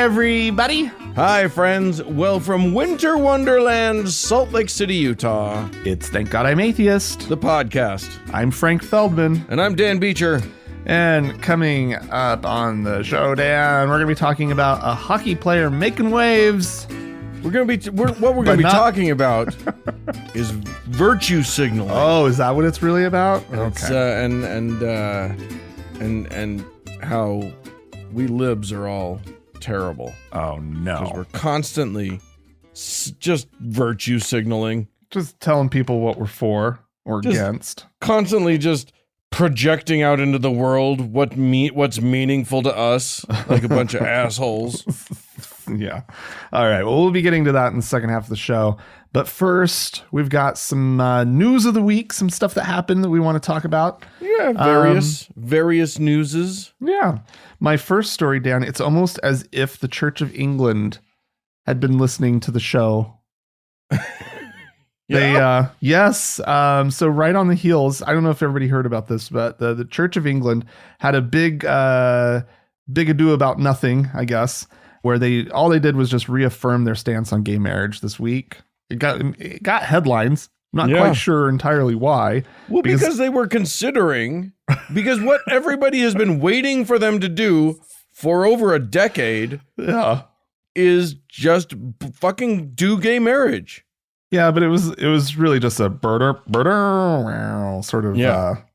everybody. Hi, friends. Well, from Winter Wonderland, Salt Lake City, Utah, It's Thank God I'm Atheist. the podcast. I'm Frank Feldman. And I'm Dan Beecher. And coming up on the show, Dan, we're going to be talking about a hockey player making waves. What we're going to be talking about is virtue signaling. Oh, is that what it's really about? It's, and how we libs are all terrible. Oh, Because no. we're constantly just virtue signaling. Just telling people what we're for or Just- against. Constantly just projecting out into the world what's meaningful to us, like a bunch of assholes. Yeah. All right. Well, we'll be getting to that in the second half of the show. But first, we've got some news of the week, some stuff that happened that we want to talk about. Yeah, various newses. Yeah. My first story, Dan, it's almost as if the Church of England had been listening to the show. So right on the heels, I don't know if everybody heard about this, but the Church of England had a big ado about nothing, I guess, where all they did was just reaffirm their stance on gay marriage this week. It got headlines. I'm not quite sure entirely why. Well, because they were considering, because what everybody has been waiting for them to do for over a decade is just fucking do gay marriage. Yeah, but it was really just a sort of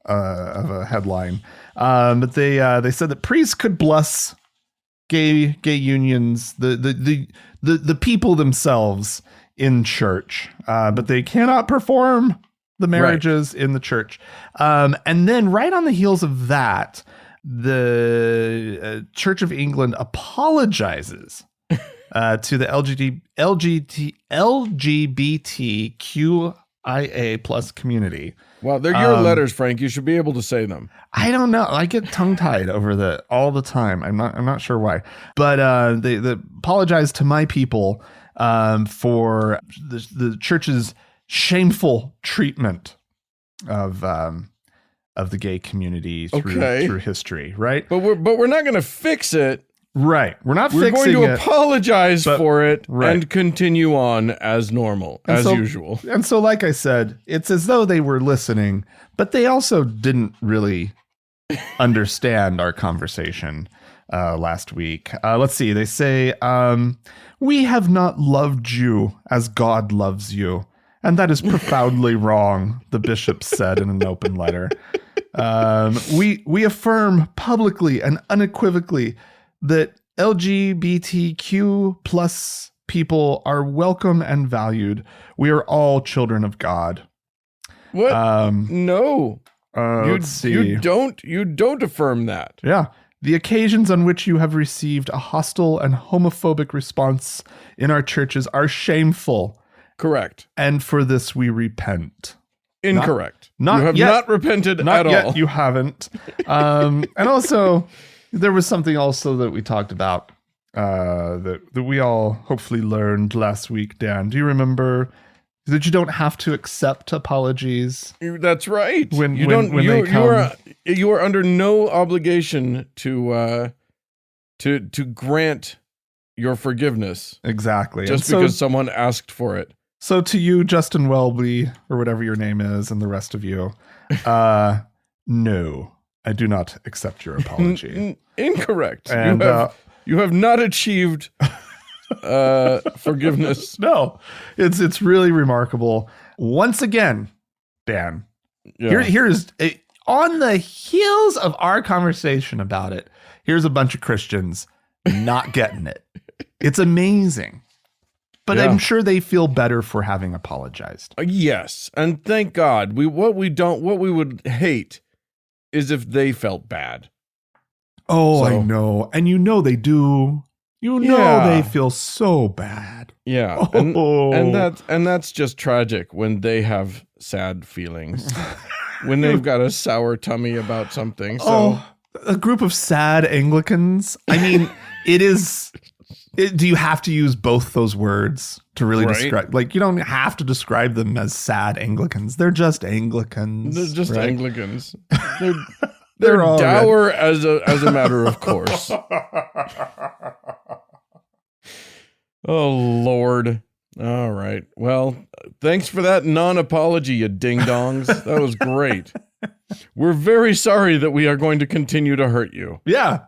of a headline. But they said that priests could bless gay unions, the people themselves in church, but they cannot perform the marriages in the church. And then right on the heels of that, the Church of England apologizes to the LGBTQIA plus community. Well, they're your letters, Frank. You should be able to say them. I don't know. I get tongue tied over all the time. I'm not sure why, but they apologize to my people for the church's shameful treatment of the gay community through history. Right. But we're not going to fix it. Right. We're going to apologize for it right. and continue on as normal, as usual. And so, like I said, it's as though they were listening, but they also didn't really understand our conversation last week. Let's see. They say, we have not loved you as God loves you. And that is profoundly wrong, the bishop said in an open letter. We affirm publicly and unequivocally that LGBTQ plus people are welcome and valued. We are all children of God. What? No. Let's see. You don't affirm that. Yeah. The occasions on which you have received a hostile and homophobic response in our churches are shameful. Correct. And for this we repent. Incorrect. You have yet. not repented Not at yet, all. You haven't. And also, there was something also that we talked about that we all hopefully learned last week, Dan. Do you remember that you don't have to accept apologies? That's right. When you are under no obligation to grant your forgive-ness. Exactly. Just because someone asked for it. So to you, Justin Welby, or whatever your name is, and the rest of you, no, I do not accept your apology. Incorrect. And you have not achieved forgiveness. No, it's really remarkable. Once again, Dan, here's on the heels of our conversation about it, here's a bunch of Christians not getting it. It's amazing. But I'm sure they feel better for having apologized. Yes, and thank God. What we would hate is if they felt bad. Oh, I know. And they do. They feel so bad. Yeah. And that's just tragic when they have sad feelings. When they've got a sour tummy about something. So a group of sad Anglicans. I mean, it is. Do you have to use both those words to really describe? Like, you don't have to describe them as sad Anglicans. They're just Anglicans. They're just Anglicans. They're dour as a matter of course. Oh, Lord. All right. Well, thanks for that non-apology, you ding-dongs. That was great. We're very sorry that we are going to continue to hurt you. Yeah.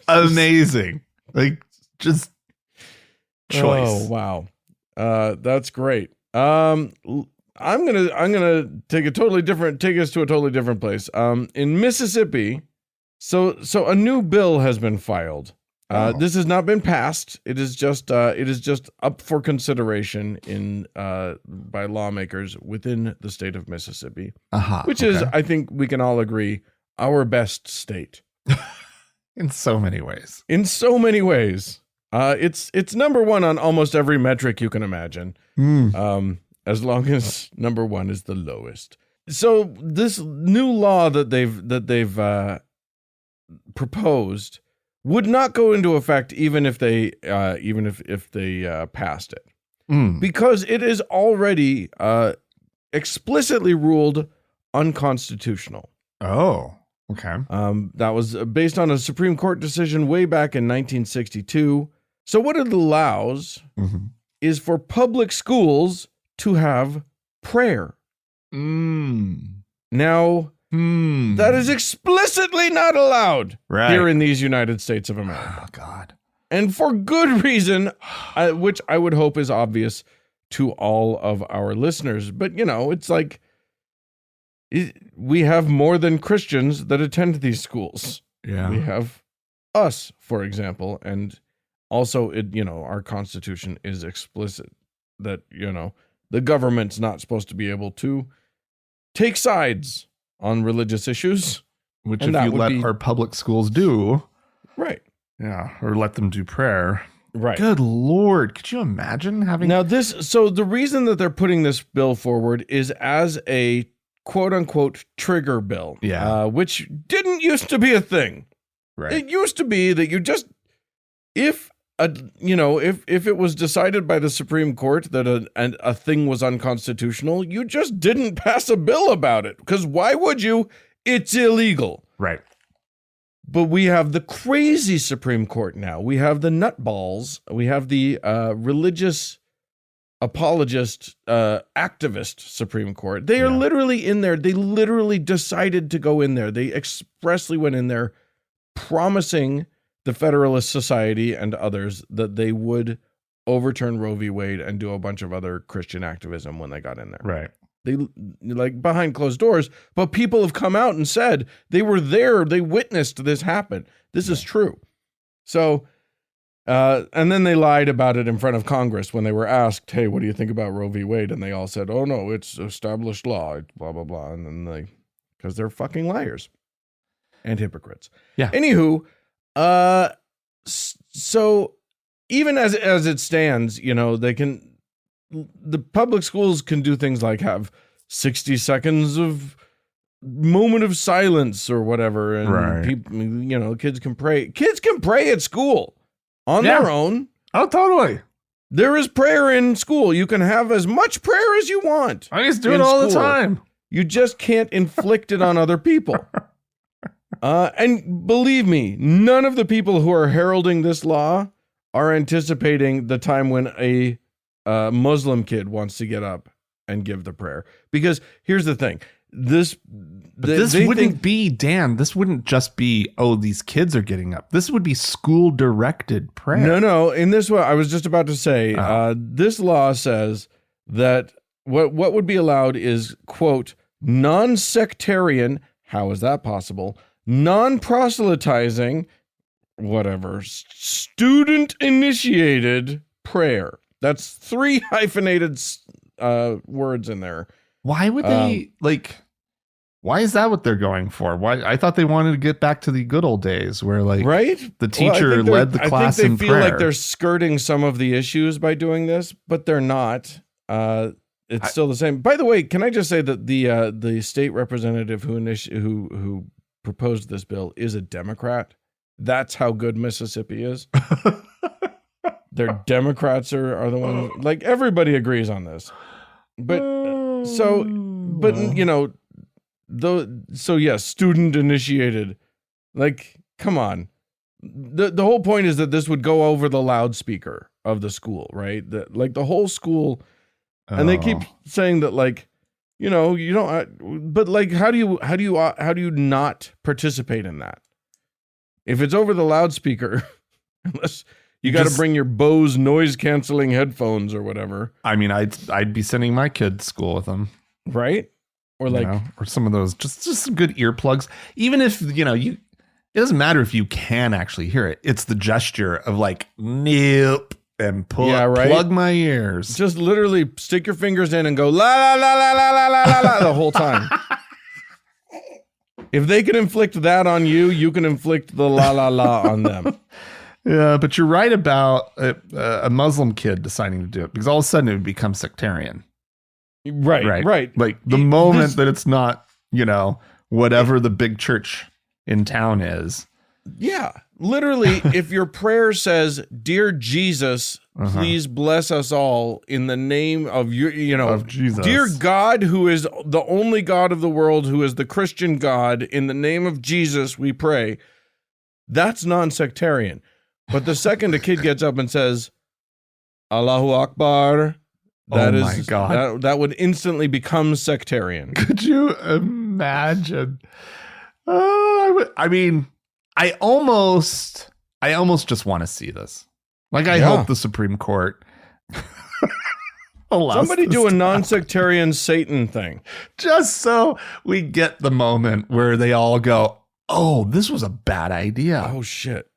Amazing. Like, just choice. Oh, wow. That's great. I'm gonna take us to a totally different place. In Mississippi, so a new bill has been filed. This has not been passed. It is just up for consideration by lawmakers within the state of Mississippi, which is, I think we can all agree, our best state. In so many ways. In so many ways. It's number one on almost every metric you can imagine. As long as number one is the lowest. So this new law that they've proposed would not go into effect even if they passed it, because it is already explicitly ruled unconstitutional. Oh, okay. That was based on a Supreme Court decision way back in 1962. So what it allows is for public schools to have prayer. Now, that is explicitly not allowed here in these United States of America. Oh, God. And for good reason, which I would hope is obvious to all of our listeners. But, it's like we have more than Christians that attend these schools. Yeah. We have us, for example. And also, our Constitution is explicit that, the government's not supposed to be able to take sides on religious issues. Which if you let our public schools do. Right. Yeah. Or let them do prayer. Right. Good Lord. Could you imagine having... Now so the reason that they're putting this bill forward is as a quote unquote trigger bill. Yeah. Which didn't used to be a thing. Right. It used to be that you just, if it was decided by the Supreme Court that a thing was unconstitutional, you just didn't pass a bill about it. Because why would you? It's illegal. Right. But we have the crazy Supreme Court now. We have the nutballs. We have the religious apologist, activist Supreme Court. They are literally in there. They literally decided to go in there. They expressly went in there promising the Federalist Society and others that they would overturn Roe v. Wade and do a bunch of other Christian activism when they got in there. Right. They like behind closed doors, but people have come out and said they were there. They witnessed this happen. This is true. So, and then they lied about it in front of Congress when they were asked, hey, what do you think about Roe v. Wade? And they all said, oh no, it's established law, blah, blah, blah. And then because they're fucking liars and hypocrites. Yeah. Anywho, so even as it stands, the public schools can do things like have 60 seconds of moment of silence or whatever. And people, kids can pray. Kids can pray at school on their own. Oh, totally. There is prayer in school. You can have as much prayer as you want. I used to do it all the time. You just can't inflict it on other people. And believe me, none of the people who are heralding this law are anticipating the time when a Muslim kid wants to get up and give the prayer. Because here's the thing. This wouldn't just be, these kids are getting up. This would be school-directed prayer. No. In this one, I was just about to say, this law says that what would be allowed is, quote, non-sectarian, how is that possible? Non-proselytizing, whatever, student-initiated prayer. That's 3 hyphenated words in there. Why would they, why is that what they're going for? Why? I thought they wanted to get back to the good old days where, the teacher led the class in prayer. I think they feel like they're skirting some of the issues by doing this, but they're not. It's still the same. By the way, can I just say that the state representative who proposed this bill is a Democrat? That's how good Mississippi is. Their Democrats are the ones, everybody agrees on this. Yes, student initiated. Come on. The whole point is that this would go over the loudspeaker of the school, right? Like the whole school, and they keep saying that, like, you know, you don't. But like, how do you not participate in that? If it's over the loudspeaker, unless you got to bring your Bose noise canceling headphones or whatever. I mean, I'd be sending my kid to school with them, right? Or like, or some of those, just some good earplugs. Even if it doesn't matter if you can actually hear it. It's the gesture of like, nope, and plug my ears. Just literally stick your fingers in and go la la la la la la la la the whole time. If they can inflict that on you, you can inflict the la la la on them. Yeah, but you're right about a Muslim kid deciding to do it, because all of a sudden it would become sectarian. Right. Like the moment that it's not, whatever the big church in town is. Yeah, literally, if your prayer says, "Dear Jesus, please bless us all in the name of of Jesus. Dear God, who is the only God of the world, who is the Christian God, in the name of Jesus, we pray," that's non-sectarian. But the second a kid gets up and says, "Allahu Akbar," my God, that would instantly become sectarian. Could you imagine? I almost just want to see this. Like, I hope the Supreme Court allows somebody do a non-sectarian Satan thing, just so we get the moment where they all go, "Oh, this was a bad idea. Oh shit,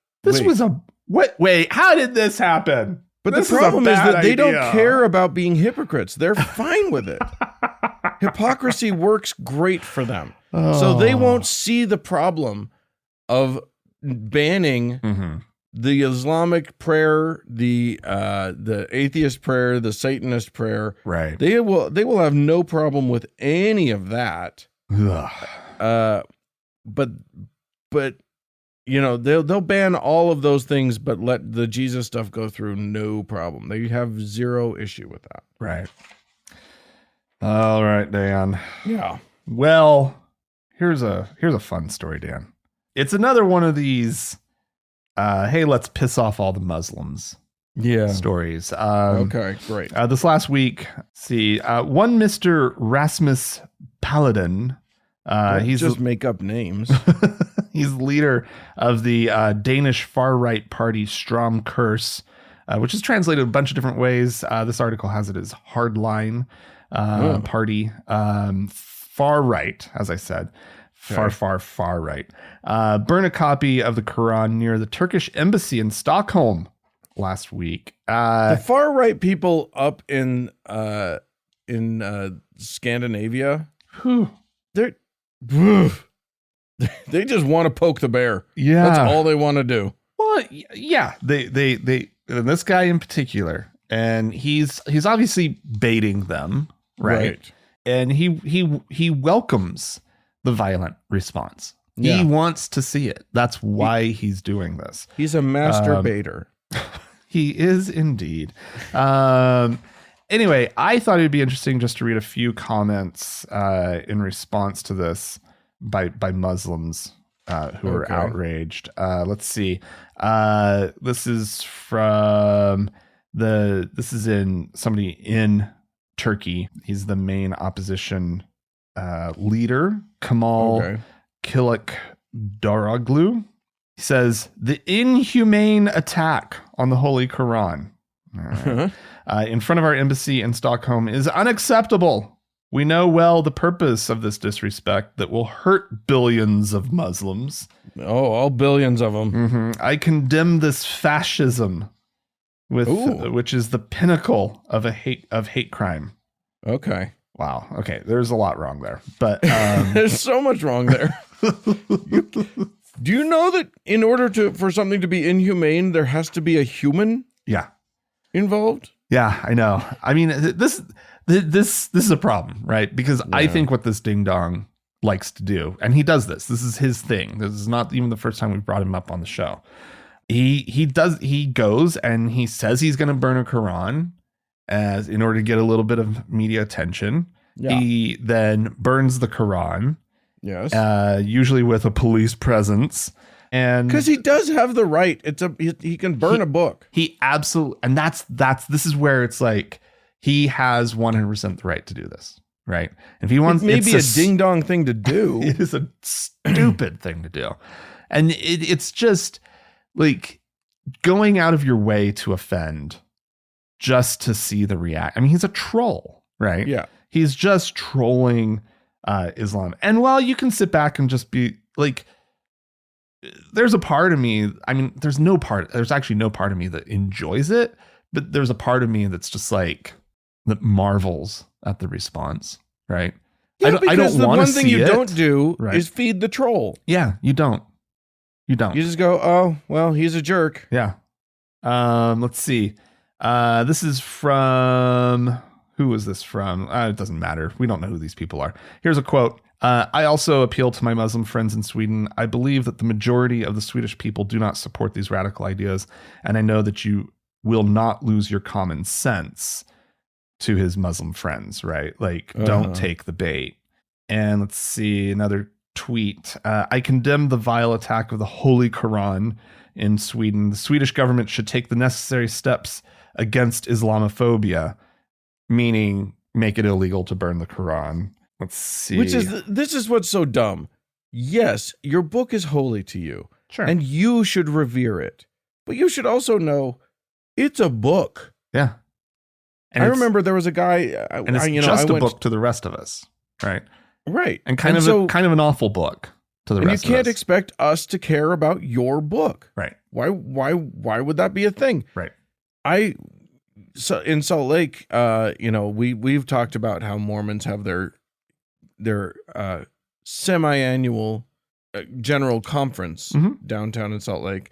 wait, how did this happen?" But the problem is that they don't care about being hypocrites. They're fine with it. Hypocrisy works great for them. So they won't see the problem of banning the Islamic prayer, the atheist prayer, the Satanist prayer. Right. They will have no problem with any of that. But they'll ban all of those things, but let the Jesus stuff go through, no problem. They have zero issue with that. Right. All right, Dan. Yeah. Well, here's a fun story, Dan. It's another one of these, hey, let's piss off all the Muslims. Yeah. Stories. Okay, great. This last week, one Mr. Rasmus Paludan. He's just make up names. He's the leader of the Danish far-right party Stram Kurs, which is translated a bunch of different ways. This article has it as hardline party. Far-right, as I said. Far right. Burn a copy of the Quran near the Turkish embassy in Stockholm last week. The far-right people up in Scandinavia, they just want to poke the bear. Yeah. That's all they want to do. Well, yeah. They and this guy in particular, and he's obviously baiting them, right? And he welcomes the violent response. Yeah. He wants to see it. That's why he's doing this. He's a master baiter. He is indeed. Anyway, I thought it'd be interesting just to read a few comments in response to this by Muslims who are outraged. Let's see. This is from this is in somebody in Turkey. He's the main opposition leader, Kemal Kılıçdaroğlu. He says, "The inhumane attack on the Holy Quran in front of our embassy in Stockholm is unacceptable. We know well the purpose of this disrespect that will hurt billions of Muslims." Oh, all billions of them. "I condemn this fascism, which is the pinnacle of hate crime." Okay. Wow. Okay. There's a lot wrong there, but there's so much wrong there. Do you know that in order for something to be inhumane, there has to be a human? Involved? Yeah, I know. I mean, this is a problem, right? Because I think what this ding dong likes to do, and he does this. This is his thing. This is not even the first time we've brought him up on the show. He goes and he says he's going to burn a Quran in order to get a little bit of media attention. Yeah. He then burns the Quran. Yes. Usually with a police presence. And because he does have the right. He can burn a book. He absolutely, and this is where it's like he has 100% the right to do this, right? If he wants, it may be a ding dong thing to do. It is a stupid thing to do, and it's just like going out of your way to offend just to see the react. I mean, he's a troll, right? Yeah, he's just trolling Islam, and while you can sit back and just be like. There's a part of me, I mean, there's actually no part of me that enjoys it, but there's a part of me that's just like, that marvels at the response, right? Yeah, I don't the want one to thing see you it. don't do Right. is feed the troll. Yeah, you don't. You just go, oh, well, he's a jerk. Yeah. Let's see. This is from, who is this from? It doesn't matter. We don't know who these people are. Here's a quote. I also appeal to my Muslim friends in Sweden. I believe that the majority of the Swedish people do not support these radical ideas, and I know that you will not lose your common sense, to his Muslim friends, right? Like, don't take the bait. And let's see, another tweet. I condemn the vile attack of the Holy Quran in Sweden. The Swedish government should take the necessary steps against Islamophobia, meaning make it illegal to burn the Quran. Let's see. This is what's so dumb. Yes, your book is holy to you. Sure. And you should revere it. But you should also know it's a book. Yeah. And I remember there was a guy, and it's just a book to the rest of us, right? Right. And kind of an awful book to the rest of us. And you can't expect us to care about your book. Right. Why would that be a thing? Right. So in Salt Lake, we've talked about how Mormons have their semi-annual general conference downtown in Salt Lake.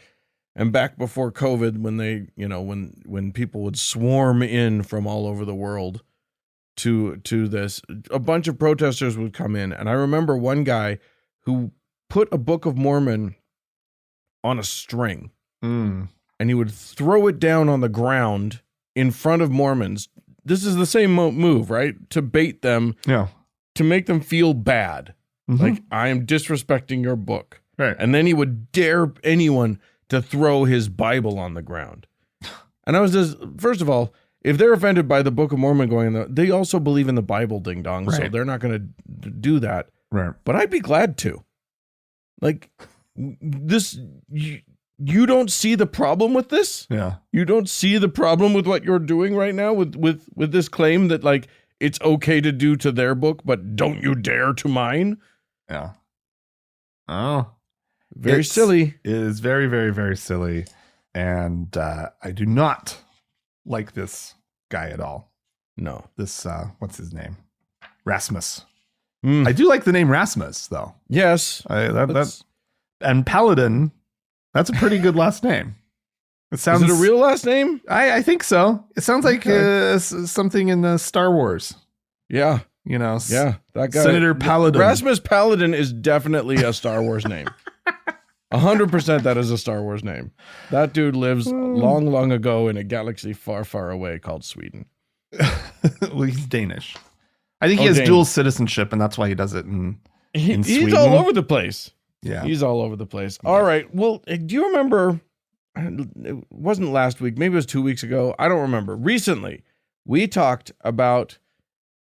And back before COVID, when they, when people would swarm in from all over the world to this, a bunch of protesters would come in. And I remember one guy who put a Book of Mormon on a string and he would throw it down on the ground in front of Mormons. This is the same move, right? To bait them. Yeah. To make them feel bad. Like, I am disrespecting your book. Right. And then he would dare anyone to throw his Bible on the ground. And I was just, first of all, if they're offended by the Book of Mormon they also believe in the Bible, ding dong. Right. So they're not going to do that. Right. But I'd be glad to. Like, this, you don't see the problem with this? Yeah. You don't see the problem with what you're doing right now with this claim that, like, it's okay to do to their book, but don't you dare to mine? Yeah. Oh. Very silly. It is very, very, very silly. And I do not like this guy at all. No. This, what's his name? Rasmus. I do like the name Rasmus, though. Yes. And Paladin, that's a pretty good last name. Is it a real last name? I think so. It sounds like something in the Star Wars. Yeah. Yeah, that guy. Senator Paladin. Rasmus Paladin is definitely a Star Wars name. 100% that is a Star Wars name. That dude lives long, long ago in a galaxy far, far away called Sweden. Well, he's Danish. I think he has dual citizenship, and that's why he does it in Sweden. He's all over the place. Yeah. He's all over the place. All right. Well, do you remember... It wasn't last week. Maybe it was 2 weeks ago. I don't remember. Recently, we talked about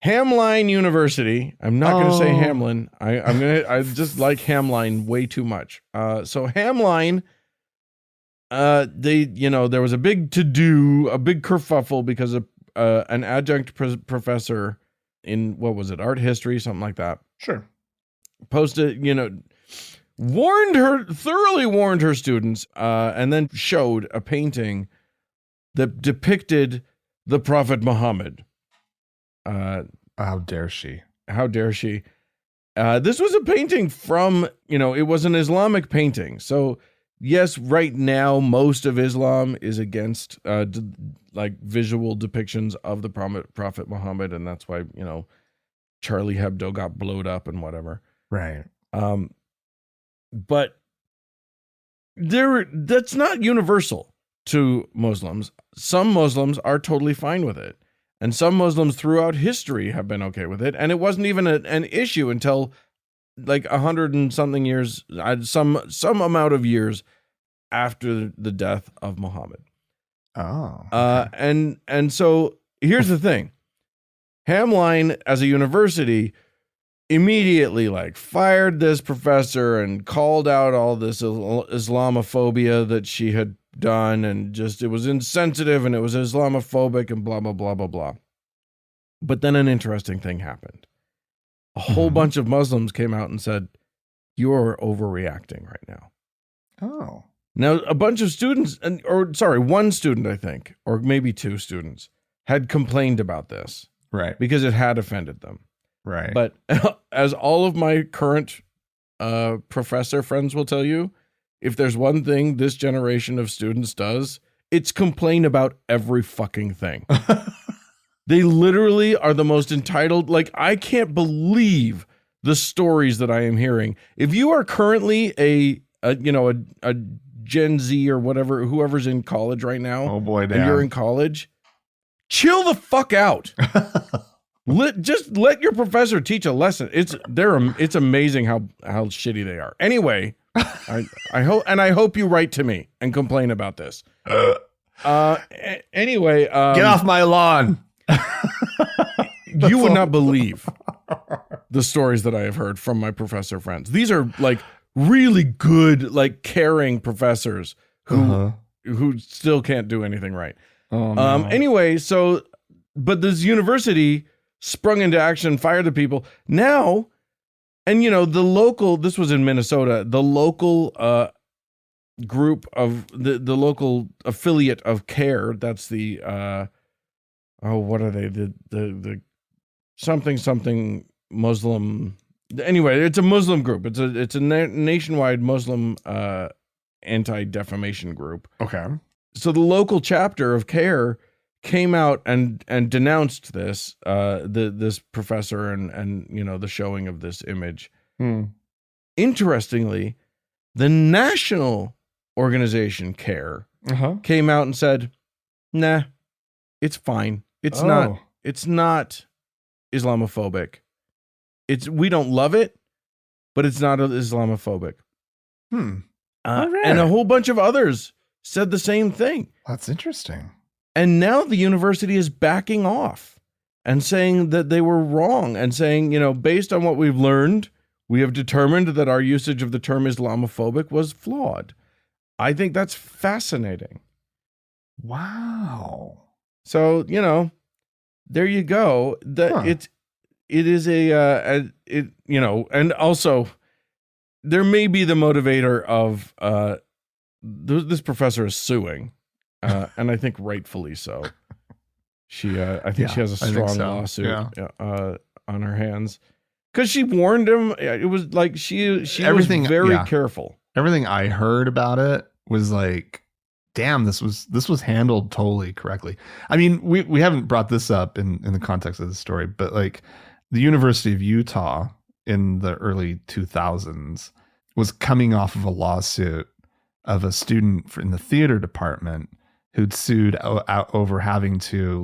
Hamline University. I'm not going to say Hamlin. I just like Hamline way too much. So Hamline, there was a big to-do, a big kerfuffle because of an adjunct professor in, what was it, art history, something like that. Sure. Posted, thoroughly warned her students, and then showed a painting that depicted the Prophet Muhammad. How dare she? How dare she? This was a painting from, it was an Islamic painting. So yes, right now, most of Islam is against, visual depictions of the Prophet Muhammad. And that's why, Charlie Hebdo got blowed up and whatever. Right. But that's not universal to Muslims. Some Muslims are totally fine with it. And some Muslims throughout history have been okay with it. And it wasn't even an issue until like 100 and something years, some amount of years after the death of Muhammad. Oh. Okay. And so here's the thing. Hamline, as a university, immediately like fired this professor and called out all this Islamophobia that she had done, and just it was insensitive and it was Islamophobic and blah blah blah blah blah. But then an interesting thing happened. A whole bunch of Muslims came out and said, "You're overreacting right now." Oh. Now a bunch of students, one student, I think, or maybe two students, had complained about this, right, because it had offended them. Right. But as all of my current professor friends will tell you, if there's one thing this generation of students does, it's complain about every fucking thing. They literally are the most entitled. Like, I can't believe the stories that I am hearing. If you are currently a Gen Z or whatever, whoever's in college right now, oh boy, and you're in college, chill the fuck out. Just let your professor teach a lesson. It's amazing how shitty they are. Anyway, I hope you write to me and complain about this. Anyway, get off my lawn. You would not believe the stories that I have heard from my professor friends. These are like really good, like caring professors who still can't do anything right. Oh, no. Anyway, but this university sprung into action, fired the people. Now, and this was in Minnesota, the local group of the local affiliate of CARE, that's the what are they? The something Muslim. Anyway, it's a Muslim group. It's a nationwide Muslim anti-defamation group. Okay. So the local chapter of CARE came out and denounced this this professor and the showing of this image. Interestingly, the national organization CARE came out and said, "Nah, it's fine. It's not Islamophobic. We don't love it, but it's not Islamophobic." And a whole bunch of others said the same thing. That's interesting. And now the university is backing off and saying that they were wrong, and saying, based on what we've learned, we have determined that our usage of the term Islamophobic was flawed. I think that's fascinating. Wow. So, there you go. It is and also there may be the motivator of this professor is suing. And I think rightfully so. I think she has a strong lawsuit on her hands, because she warned him. It was like she was very careful. Everything I heard about it was like, damn, this was handled totally correctly. I mean, we haven't brought this up in the context of the story, but like the University of Utah in the early 2000s was coming off of a lawsuit of a student in the theater department who'd sued over having to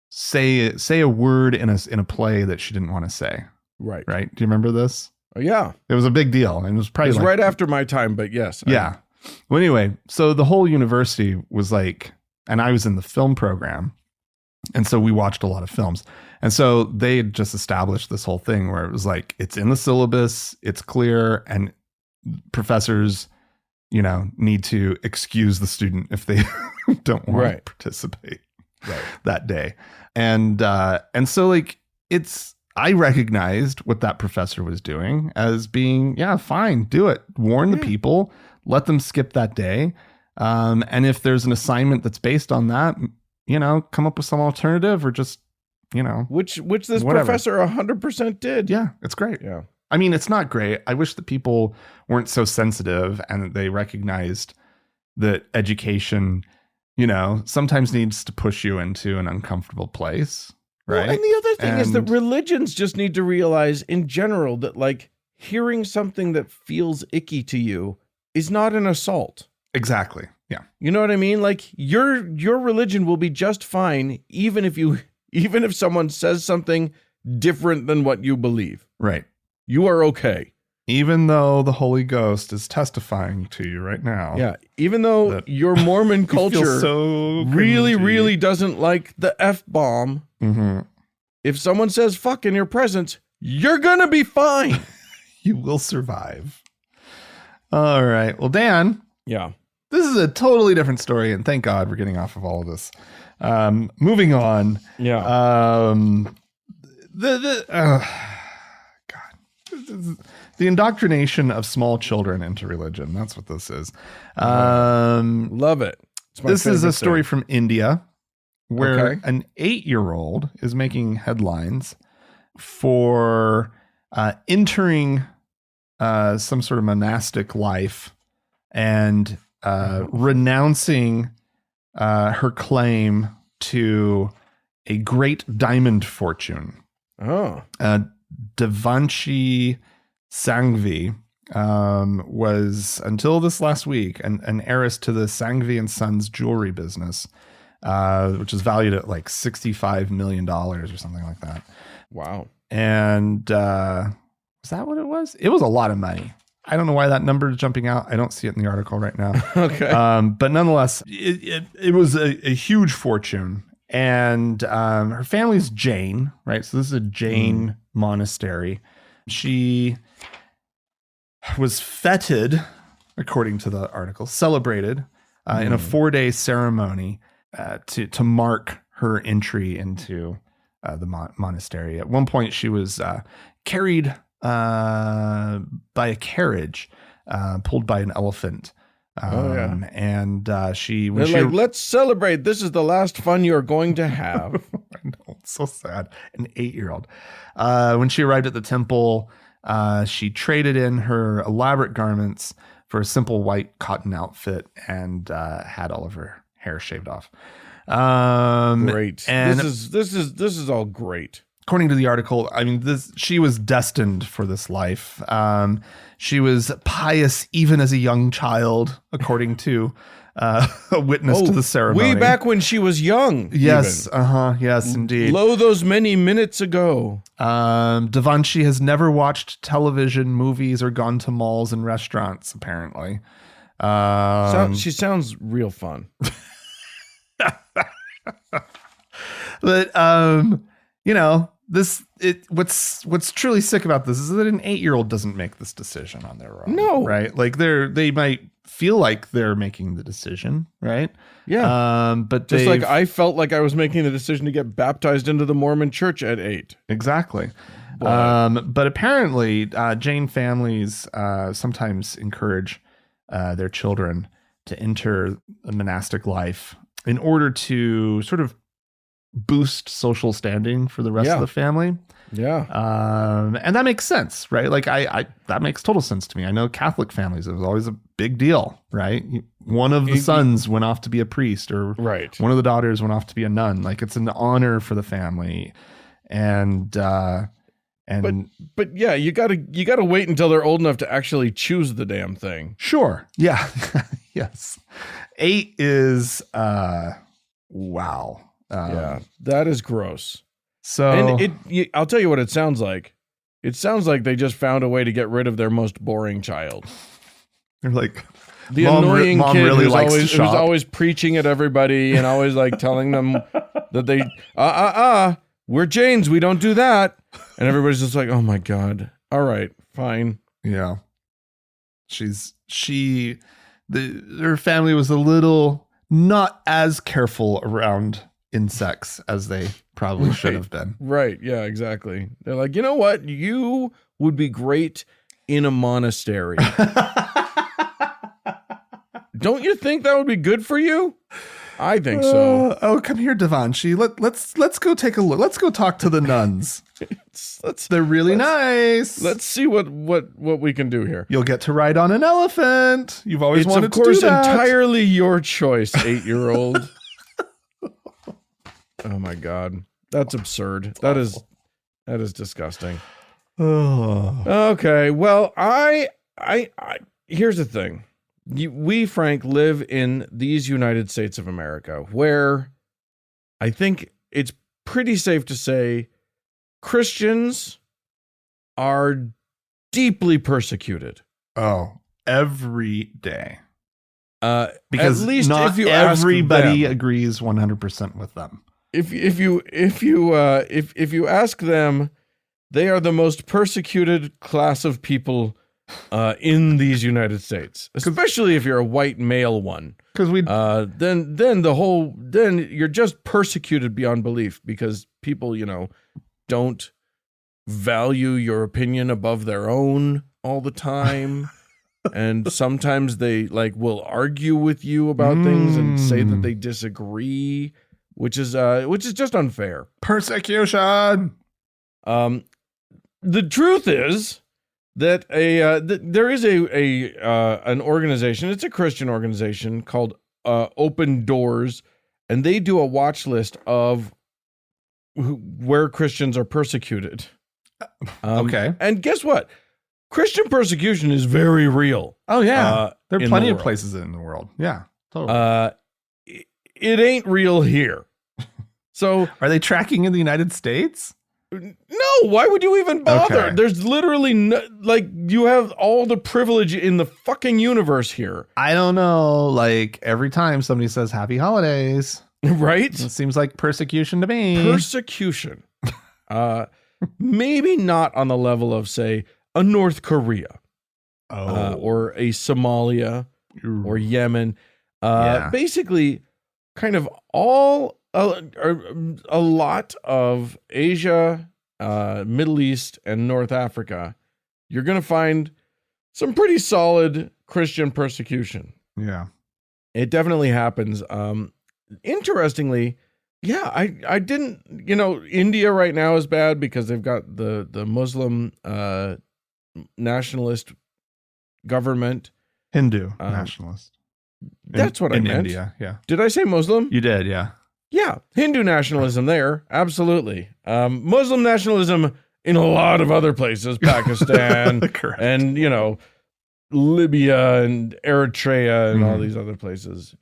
say a word in a play that she didn't want to say. Right. Do you remember this? Oh, yeah. It was a big deal, and it was probably right after my time, but yes. Yeah. Well, anyway, so the whole university was like, and I was in the film program, and so we watched a lot of films, and so they had just established this whole thing where it was like, it's in the syllabus, it's clear, and professors need to excuse the student if they don't want to participate that day. And so like I recognized what that professor was doing as being, fine, do it. Warn the people, let them skip that day. And if there's an assignment that's based on that, come up with some alternative, or just, which this professor 100% did. Yeah, it's great. Yeah. I mean, it's not great. I wish that people weren't so sensitive and that they recognized that education, sometimes needs to push you into an uncomfortable place. Right. Well, and the other thing is that religions just need to realize in general that like hearing something that feels icky to you is not an assault. Exactly. Yeah. You know what I mean? Like your religion will be just fine even if someone says something different than what you believe. Right. You are okay. Even though the Holy Ghost is testifying to you right now. Yeah. Even though your Mormon culture so really, cringy. really doesn't like the F-bomb, Mm-hmm. if someone says fuck in your presence, you're going to be fine. You will survive. All right. Well, Dan. Yeah. This is a totally different story, and thank God we're getting off of all of this. Moving on. Yeah. The indoctrination of small children into religion. That's what this is. Love it. This is a story from India where Okay. an 8-year-old is making headlines for entering some sort of monastic life and renouncing her claim to a great diamond fortune. Oh. Devanshi Sanghvi was, until this last week, an heiress to the Sanghvi and Sons jewelry business, which is valued at like $65 million or something like that. Wow. And is that what it was? It was a lot of money. I don't know why that number is jumping out. I don't see it in the article right now. Okay. But nonetheless, it was a huge fortune. And her family's Jain, right? So this is a Jain monastery. She was feted, according to the article, celebrated in a 4-day ceremony to mark her entry into the monastery. At one point, she was carried by a carriage, pulled by an elephant. And she, when They're like, let's celebrate. This is the last fun you're going to have. I know, it's so sad. An 8-year-old. When she arrived at the temple, she traded in her elaborate garments for a simple white cotton outfit and had all of her hair shaved off. Great. And this is all great. according to the article, I mean, she was destined for this life. She was pious even as a young child, according to a witness to the ceremony. Way back when she was young. Yes, even. Yes, indeed. Lo those many minutes ago. Devanshi has never watched television, movies, or gone to malls and restaurants, apparently. She sounds real fun. But you know, what's truly sick about this is that an 8-year-old doesn't make this decision on their own. No. Right? Like they might feel like they're making the decision, right? Yeah. But just like I felt like I was making the decision to get baptized into the Mormon church at 8. Exactly. But apparently Jain families sometimes encourage their children to enter a monastic life in order to sort of boost social standing for the rest of the family. Yeah. And that makes sense, right? Like that makes total sense to me. I know Catholic families, it was always a big deal, right? One of the sons went off to be a priest, or one of the daughters went off to be a nun. Like, it's an honor for the family. And yeah, you gotta wait until they're old enough to actually choose the damn thing. Sure. Yeah. Yes. 8 is wow. Yeah, that is gross. So, and I'll tell you what it sounds like. It sounds like they just found a way to get rid of their most boring child. They're like, the annoying kid really who's always preaching at everybody and always like telling them that they, we're Jains, we don't do that. And everybody's just like, oh my God. All right, fine. Yeah. Her family was a little not as careful around insects as they probably should have been. Right. Yeah, exactly. They're like, you know what? You would be great in a monastery. Don't you think that would be good for you? I think so. Come here, Devanshi. Let's go take a look. Let's go talk to the nuns. They're really nice. Let's see what we can do here. You'll get to ride on an elephant. You've always wanted to do that. It's of course entirely your choice, 8-year-old. Oh my God. That's absurd. That is disgusting. Okay. Well, I here's the thing. We, Frank, live in these United States of America, where I think it's pretty safe to say Christians are deeply persecuted. Oh, every day. Because Because at least not if you everybody ask them, agrees 100% with them. if you ask them, they are the most persecuted class of people in these United States, especially if you're a white male one. Because we Then you're just persecuted beyond belief because people, don't value your opinion above their own all the time. And sometimes they will argue with you about things and say that they disagree, which is just unfair. persecution. The truth is that there is an organization. It's a Christian organization called Open Doors, and they do a watch list of where Christians are persecuted. Okay. And guess what? Christian persecution is very real. Oh, yeah. There are in plenty the of world. places in the world. Yeah, totally. It ain't real here. So Are they tracking in the United States? no, why would you even bother? Okay. There's literally you have all the privilege in the fucking universe here, I don't know. Like, every time somebody says happy holidays, right? it seems like persecution to me. Persecution. Maybe not on the level of, say, a North Korea or a Somalia or Yemen. Yeah. Basically, kind of a lot of Asia, Middle East, and North Africa, you're going to find some pretty solid Christian persecution. Yeah. It definitely happens. Interestingly, yeah, I didn't, India right now is bad because they've got the Muslim nationalist government. Hindu nationalist. That's what I meant. In India, yeah. Did I say Muslim? You did, yeah. Yeah, Hindu nationalism there, absolutely. Muslim nationalism in a lot of other places, Pakistan, Correct. and Libya and Eritrea and all these other places.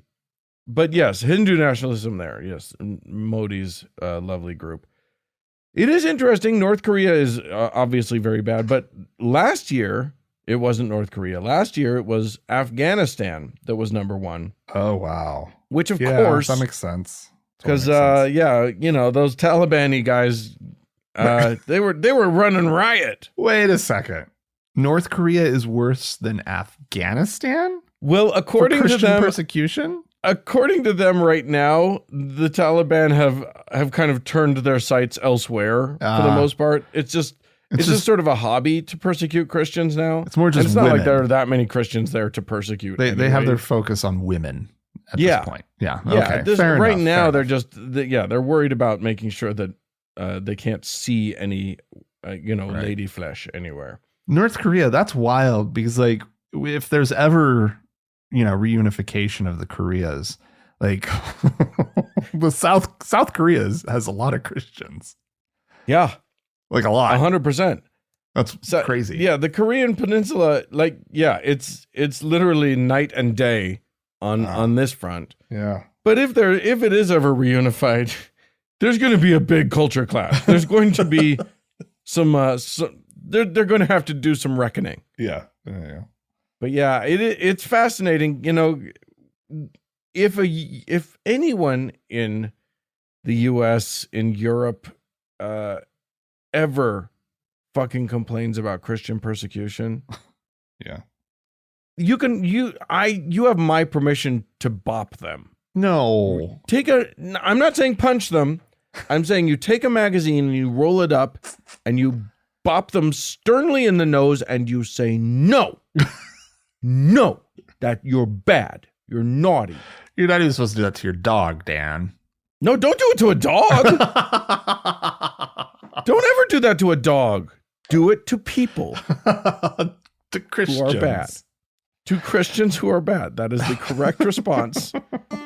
But yes, Hindu nationalism there. Yes, Modi's lovely group. It is interesting. North Korea is obviously very bad, but last year it wasn't North Korea. Last year it was Afghanistan that was number one. Oh, wow. Which of Yeah, course, that makes sense. because Totally makes sense. those Taliban-y guys, they were running riot. Wait a second. North Korea is worse than Afghanistan? Well, For according to Christian them, persecution? according to them right now, the Taliban have kind of turned their sights elsewhere for the most part. It's just sort of a hobby to persecute Christians now. It's more just it's not women. like there are that many Christians there to persecute. They have anyway. their focus on women at Yeah. this point. Yeah. Yeah, Okay. Fair right enough, now fair they're enough. they're worried about making sure that they can't see any lady flesh anywhere. North Korea, that's wild because if there's ever, reunification of the Koreas, the South Korea has a lot of Christians. Yeah, A lot. 100%. That's crazy. Yeah, the Korean Peninsula, it's literally night and day on this front. Yeah. But if it is ever reunified, there's going to be a big culture clash. There's going to be they're going to have to do some reckoning. Yeah. Yeah. But yeah, it's fascinating. If anyone in the U.S., in Europe, ever fucking complains about Christian persecution, Yeah. you have my permission to bop them. No. I'm not saying punch them. I'm saying you take a magazine and you roll it up and you bop them sternly in the nose and you say, no, no, that you're bad. You're naughty. You're not even supposed to do that to your dog, Dan. No, don't do it to a dog. Don't ever do that to a dog. Do it to people To Christians. who are bad. To Christians who are bad. That is the correct response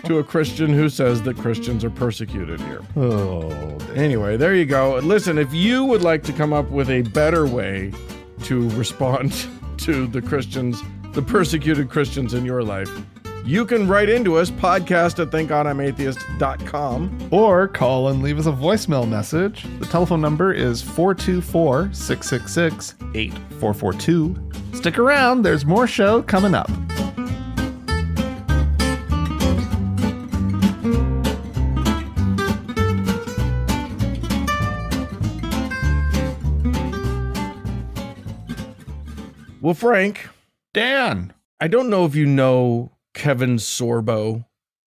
to a Christian who says that Christians are persecuted here. Oh, Anyway, there you go. Listen, if you would like to come up with a better way to respond to the persecuted Christians in your life, You can write into us, podcast@thankgodimatheist.com. Or call and leave us a voicemail message. The telephone number is 424-666-8442. Stick around, there's more show coming up. Well, Frank. Dan. I don't know if you know Kevin Sorbo.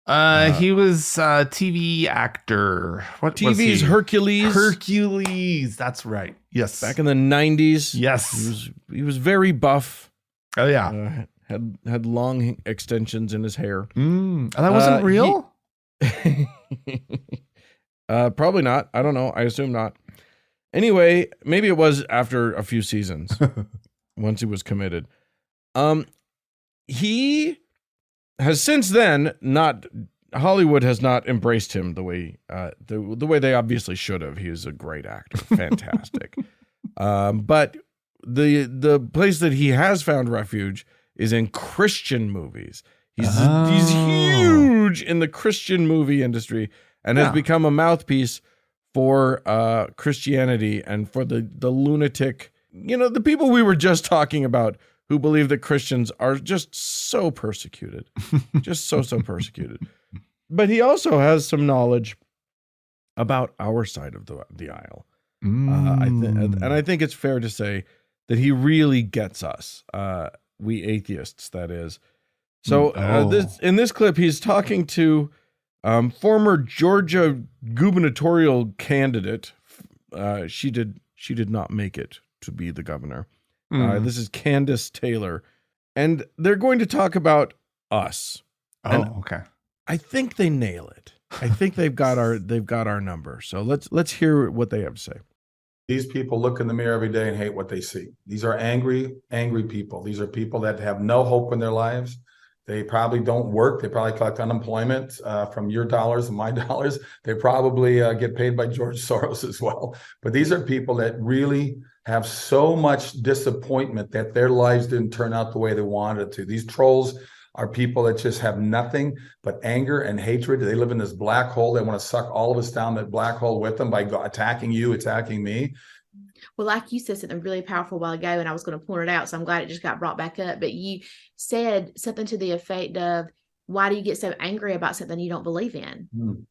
He was a TV actor. What TV's was he? Hercules. Hercules, that's right. Yes. Back in the 90s. Yes. He was very buff. Oh, yeah. Had long extensions in his hair. And that wasn't real? Probably not. I don't know. I assume not. Anyway, maybe it was after a few seasons. Once he was committed. He has since then Hollywood has not embraced him the way they obviously should have. He is a great actor, fantastic. But the place that he has found refuge is in Christian movies. He's huge in the Christian movie industry and has become a mouthpiece for Christianity and for the lunatic, the people we were just talking about who believe that Christians are just so persecuted, just so persecuted. But he also has some knowledge about our side of the aisle. I think it's fair to say that he really gets us, we atheists, that is. So in this clip, he's talking to former Georgia gubernatorial candidate. She did not make it to be the governor. This is Candace Taylor, and they're going to talk about us. Okay. I think they nail it. I think they've got our number. So let's hear what they have to say. These people look in the mirror every day and hate what they see. These are angry people. These are people that have no hope in their lives. They probably don't work. They probably collect unemployment from your dollars and my dollars. They probably get paid by George Soros as well. But these are people that really have so much disappointment that their lives didn't turn out the way they wanted it to. These trolls are people that just have nothing but anger and hatred. They live in this black hole. They want to suck all of us down that black hole with them by attacking you, attacking me. Well, like you said something really powerful a while ago, and I was going to point it out, so I'm glad it just got brought back up. But you said something to the effect of, why do you get so angry about something you don't believe in?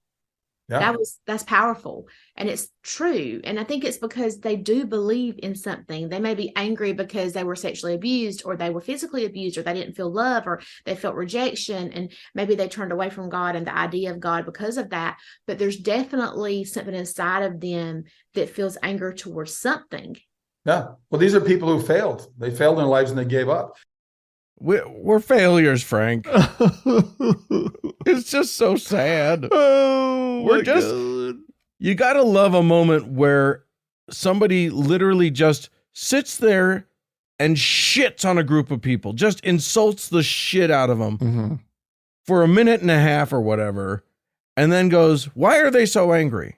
Yeah. That's powerful. And it's true. And I think it's because they do believe in something. They may be angry because they were sexually abused, or they were physically abused, or they didn't feel love, or they felt rejection. And maybe they turned away from God and the idea of God because of that. But there's definitely something inside of them that feels anger towards something. Yeah. Well, these are people who failed. They failed in their lives and they gave up. We're failures, Frank. It's just so sad. You gotta love a moment where somebody literally just sits there and shits on a group of people, just insults the shit out of them for a minute and a half or whatever, and then goes, why are they so angry?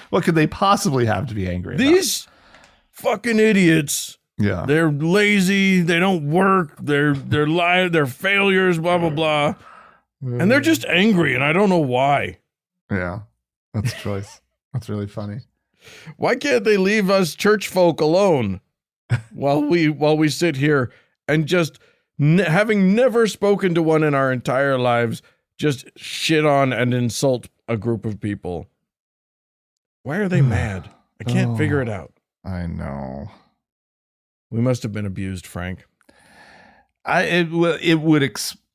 What could they possibly have to be angry about? These fucking idiots. Yeah. They're lazy, they don't work, they're failures, blah blah blah. And they're just angry, and I don't know why. Yeah. That's choice. That's really funny. Why can't they leave us church folk alone while we sit here and just having never spoken to one in our entire lives, just shit on and insult a group of people? Why are they mad? I can't figure it out. I know. We must have been abused, Frank.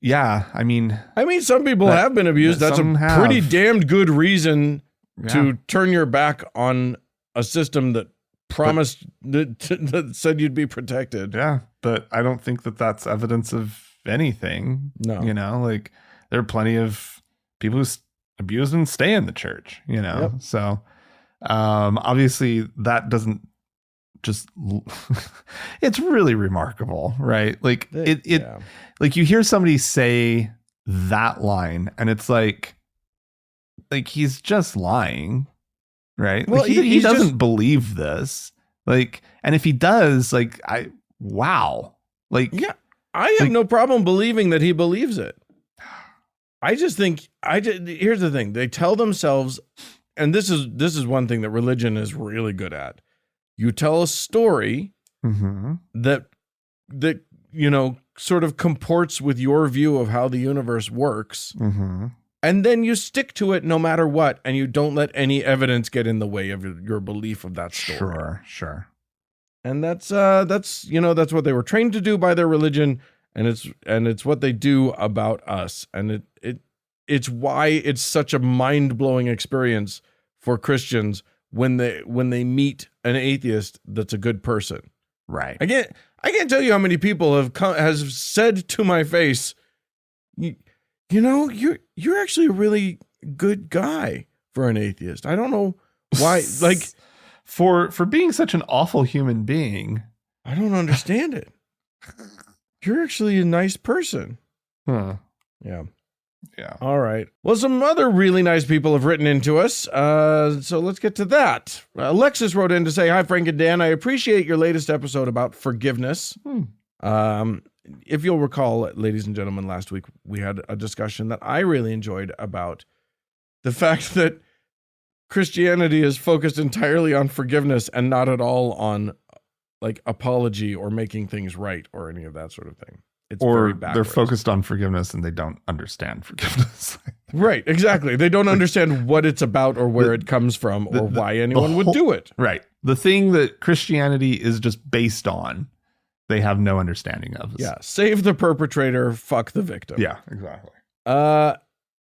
Yeah. I mean, some people have been abused. That's a pretty damned good reason to turn your back on a system that promised that said you'd be protected. Yeah, but I don't think that that's evidence of anything. No, like there are plenty of people who abuse and stay in the church. Yep. So obviously that doesn't just. It's really remarkable, right? Like like you hear somebody say that line, and it's like he's just lying. Right. Well, like he doesn't believe this. Like, and if he does, wow. Like, Yeah, I have no problem believing that he believes it. I just think here's the thing. They tell themselves, and this is one thing that religion is really good at. You tell a story that sort of comports with your view of how the universe works. And then you stick to it no matter what, and you don't let any evidence get in the way of your belief of that story. Sure. And that's what they were trained to do by their religion, and it's what they do about us. And it's why it's such a mind-blowing experience for Christians when they meet an atheist that's a good person. Right. I can't tell you how many people has said to my face, you're actually a really good guy for an atheist. I don't know why, like, for being such an awful human being. I don't understand it. You're actually a nice person. Huh. Yeah. Yeah. All right. Well, some other really nice people have written into us. So let's get to that. Alexis wrote in to say, "Hi, Frank and Dan. I appreciate your latest episode about forgiveness. If you'll recall, ladies and gentlemen, last week we had a discussion that I really enjoyed about the fact that Christianity is focused entirely on forgiveness and not at all on like apology or making things right or any of that sort of thing. It's or very they're backwards. focused on forgiveness and they don't understand forgiveness. Right, exactly. They don't understand what it's about or where it comes from or why anyone would do it. Right. The thing that Christianity is just based on, they have no understanding of. Yeah, save the perpetrator, fuck the victim. Yeah, exactly. I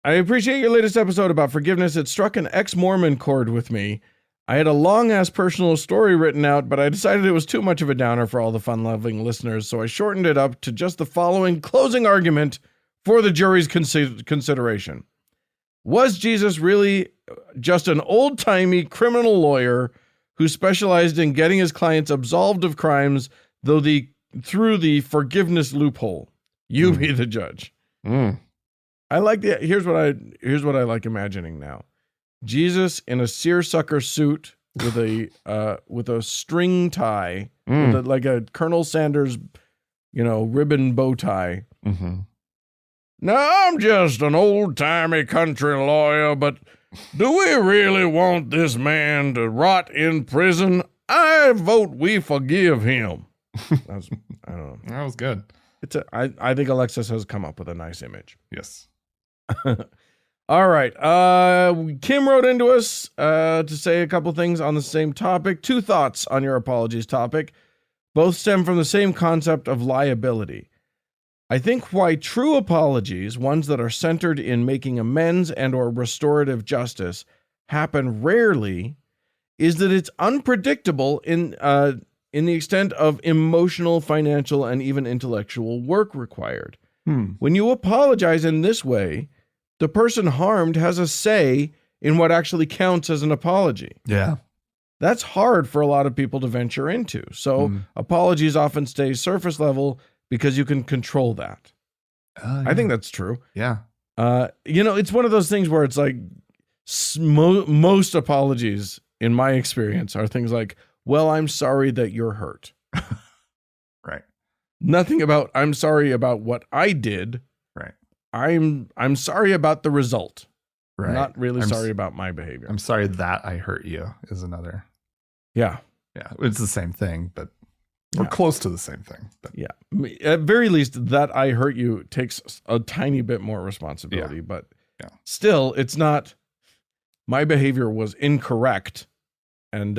appreciate your latest episode about forgiveness. It struck an ex-Mormon chord with me. I had a long-ass personal story written out, but I decided it was too much of a downer for all the fun-loving listeners, so I shortened it up to just the following closing argument for the jury's consideration. Was Jesus really just an old-timey criminal lawyer who specialized in getting his clients absolved of crimes through the forgiveness loophole? You be the judge. I like here's what I like imagining now. Jesus in a seersucker suit with a string tie, with like a Colonel Sanders, ribbon bow tie. Now, I'm just an old-timey country lawyer, but do we really want this man to rot in prison? I vote we forgive him. I don't know. That was good. I think Alexis has come up with a nice image. Yes. All right. Kim wrote into us to say a couple things on the same topic. 2 thoughts on your apologies topic. Both stem from the same concept of liability. I think why true apologies, ones that are centered in making amends and or restorative justice, happen rarely, is that it's unpredictable in the extent of emotional, financial, and even intellectual work required. When you apologize in this way, the person harmed has a say in what actually counts as an apology. Yeah. That's hard for a lot of people to venture into. So apologies often stay surface level because you can control that. Yeah. I think that's true. Yeah. It's one of those things where it's like most apologies, in my experience, are things like, well, I'm sorry that you're hurt. Right. Nothing about, I'm sorry about what I did. Right. I'm sorry about the result. Right. I'm not really sorry about my behavior. I'm sorry that I hurt you is another. Yeah. Yeah. It's the same thing, but we're close to the same thing. But. Yeah. At very least, that I hurt you takes a tiny bit more responsibility, but still, it's not, my behavior was incorrect. And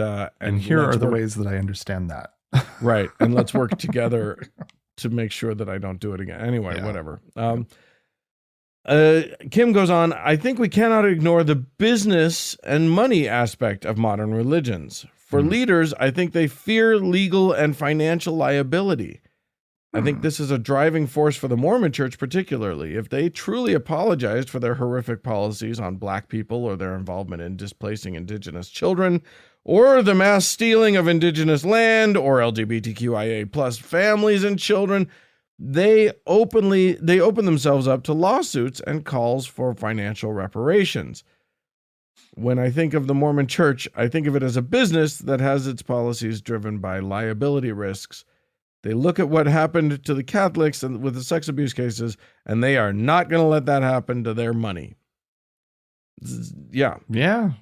here are the ways that I understand that. Right. And let's work together to make sure that I don't do it again. Anyway, whatever. Kim goes on, I think we cannot ignore the business and money aspect of modern religions. For leaders, I think they fear legal and financial liability. I think this is a driving force for the Mormon Church particularly. If they truly apologized for their horrific policies on Black people or their involvement in displacing Indigenous children, or the mass stealing of Indigenous land, or LGBTQIA plus families and children, they open themselves up to lawsuits and calls for financial reparations. When I think of the Mormon Church, I think of it as a business that has its policies driven by liability risks They look at what happened to the Catholics and with the sex abuse cases, and they are not going to let that happen to their money. Yeah. Yeah.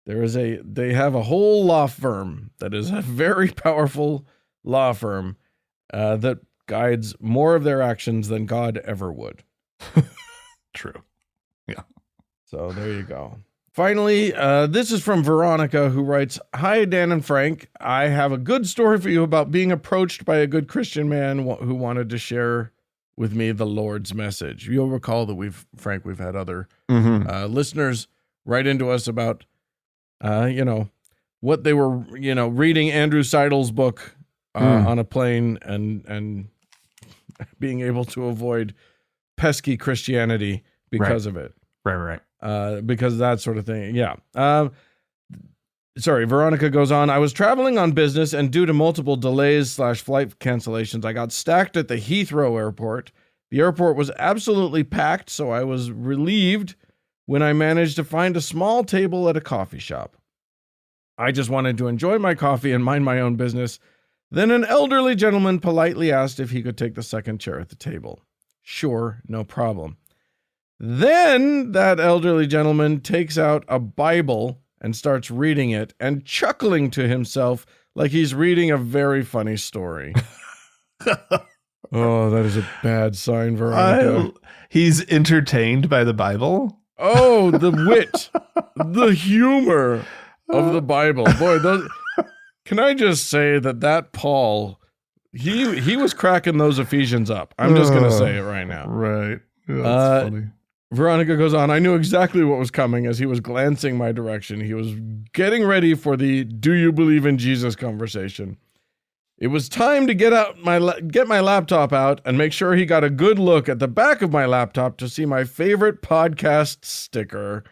They have a whole law firm that is a very powerful law firm that guides more of their actions than God ever would. True. Yeah. So there you go. Finally, this is from Veronica, who writes, "Hi, Dan and Frank. I have a good story for you about being approached by a good Christian man who wanted to share with me the Lord's message." You'll recall that we've had other listeners write into us about, what they were, reading Andrew Seidel's book on a plane and being able to avoid pesky Christianity because of it. Right. Because of that sort of thing. Yeah. Sorry, Veronica goes on. "I was traveling on business, and due to multiple delays / flight cancellations, I got stacked at the Heathrow airport. The airport was absolutely packed, so I was relieved when I managed to find a small table at a coffee shop. I just wanted to enjoy my coffee and mind my own business. Then an elderly gentleman politely asked if he could take the second chair at the table. Sure, no problem. Then that elderly gentleman takes out a Bible and starts reading it and chuckling to himself like he's reading a very funny story." Oh, that is a bad sign, Veronica. He's entertained by the Bible? Oh, the wit, the humor of the Bible. Boy, can I just say that Paul, he was cracking those Ephesians up. I'm just going to say it right now. Right. Yeah, that's funny. Veronica goes on, "I knew exactly what was coming as he was glancing my direction. He was getting ready for the 'Do you believe in Jesus' conversation. It was time to get my laptop out and make sure he got a good look at the back of my laptop to see my favorite podcast sticker."